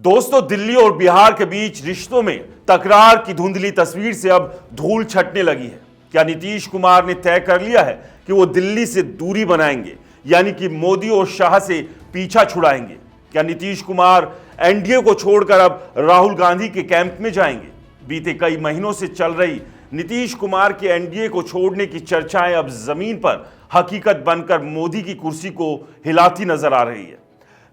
दोस्तों, दिल्ली और बिहार के बीच रिश्तों में तकरार की धुंधली तस्वीर से अब धूल छटने लगी है। क्या नीतीश कुमार ने तय कर लिया है कि वो दिल्ली से दूरी बनाएंगे, यानी कि मोदी और शाह से पीछा छुड़ाएंगे? क्या नीतीश कुमार एनडीए को छोड़कर अब राहुल गांधी के कैंप में जाएंगे? बीते कई महीनों से चल रही नीतीश कुमार के एनडीए को छोड़ने की चर्चाएं अब जमीन पर हकीकत बनकर मोदी की कुर्सी को हिलाती नजर आ रही है।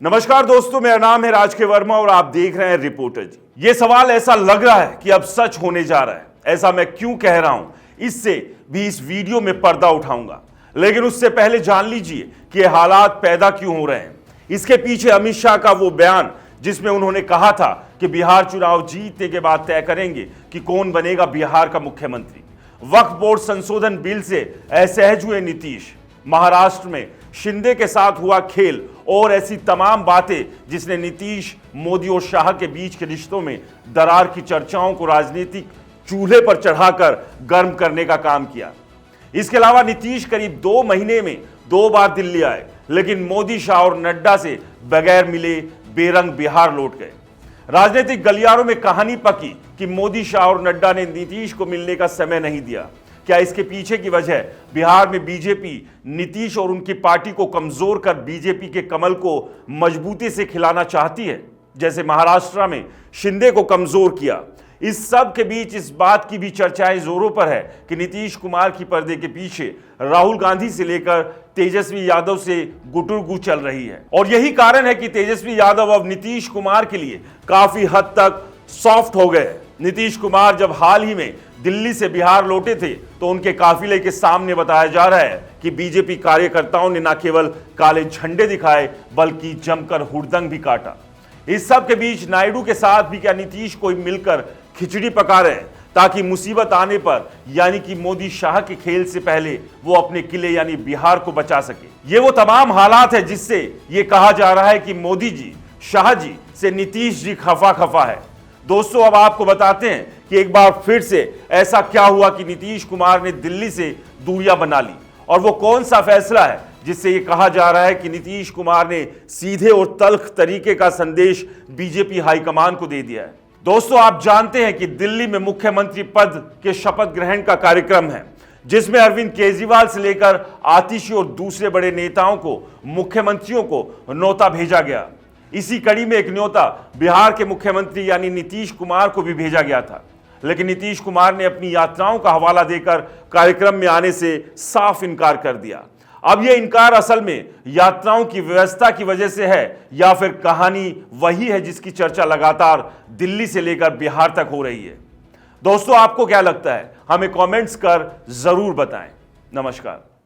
नमस्कार दोस्तों, मेरा नाम है राज के वर्मा और आप देख रहे हैं रिपोर्टर जी। ये सवाल ऐसा लग रहा है कि अब सच होने जा रहा है। ऐसा मैं क्यों कह रहा हूं, इससे भी इस वीडियो में पर्दा उठाऊंगा। लेकिन उससे पहले जान लीजिए कि ये हालात पैदा क्यों हो रहे हैं। इसके पीछे अमित शाह का वो बयान जिसमें उन्होंने कहा था कि बिहार चुनाव जीतने के बाद तय करेंगे कि कौन बनेगा बिहार का मुख्यमंत्री। वक्फ बोर्ड संशोधन बिल से असहज हुए नीतीश, महाराष्ट्र में शिंदे के साथ हुआ खेल और ऐसी तमाम बातें जिसने नीतीश, मोदी और शाह के बीच के रिश्तों में दरार की चर्चाओं को राजनीतिक चूल्हे पर चढ़ाकर गर्म करने का काम किया। इसके अलावा नीतीश करीब 2 महीने में 2 बार दिल्ली आए, लेकिन मोदी, शाह और नड्डा से बगैर मिले बेरंग बिहार लौट गए। राजनीतिक गलियारों में कहानी पकी कि मोदी, शाह और नड्डा ने नीतीश को मिलने का समय नहीं दिया। क्या इसके पीछे की वजह बिहार में बीजेपी नीतीश और उनकी पार्टी को कमजोर कर बीजेपी के कमल को मजबूती से खिलाना चाहती है, जैसे महाराष्ट्र में शिंदे को कमजोर किया? इस सब के बीच इस बात की भी चर्चाएं जोरों पर है कि नीतीश कुमार की पर्दे के पीछे राहुल गांधी से लेकर तेजस्वी यादव से गुटुरगू चल रही है। और यही कारण है कि तेजस्वी यादव अब नीतीश कुमार के लिए काफी हद तक सॉफ्ट हो गए। नीतीश कुमार जब हाल ही में दिल्ली से बिहार लौटे थे तो उनके काफिले के सामने बताया जा रहा है कि बीजेपी कार्यकर्ताओं ने न केवल काले झंडे दिखाए बल्कि जमकर हुड़दंग भी काटा। इस सब के बीच नायडू के साथ भी क्या नीतीश को मिलकर खिचड़ी पका रहे हैं ताकि मुसीबत आने पर, यानी कि मोदी शाह के खेल से पहले, वो अपने किले यानी बिहार को बचा सके? ये वो तमाम हालात है जिससे ये कहा जा रहा है कि मोदी जी, शाह जी से नीतीश जी खफा खफा है। दोस्तों, अब आपको बताते हैं कि एक बार फिर से ऐसा क्या हुआ कि नीतीश कुमार ने दिल्ली से दूरियां बना ली, और वो कौन सा फैसला है जिससे ये कहा जा रहा है कि नीतीश कुमार ने सीधे और तल्ख तरीके का संदेश बीजेपी हाईकमान को दे दिया है। दोस्तों, आप जानते हैं कि दिल्ली में मुख्यमंत्री पद के शपथ ग्रहण का कार्यक्रम है, जिसमें अरविंद केजरीवाल से लेकर आतिशी और दूसरे बड़े नेताओं को, मुख्यमंत्रियों को न्योता भेजा गया। इसी कड़ी में एक न्योता बिहार के मुख्यमंत्री यानी नीतीश कुमार को भी भेजा गया था, लेकिन नीतीश कुमार ने अपनी यात्राओं का हवाला देकर कार्यक्रम में आने से साफ इनकार कर दिया। अब यह इनकार असल में यात्राओं की व्यवस्था की वजह से है या फिर कहानी वही है जिसकी चर्चा लगातार दिल्ली से लेकर बिहार तक हो रही है? दोस्तों, आपको क्या लगता है? हमें कमेंट्स कर जरूर बताएं। नमस्कार।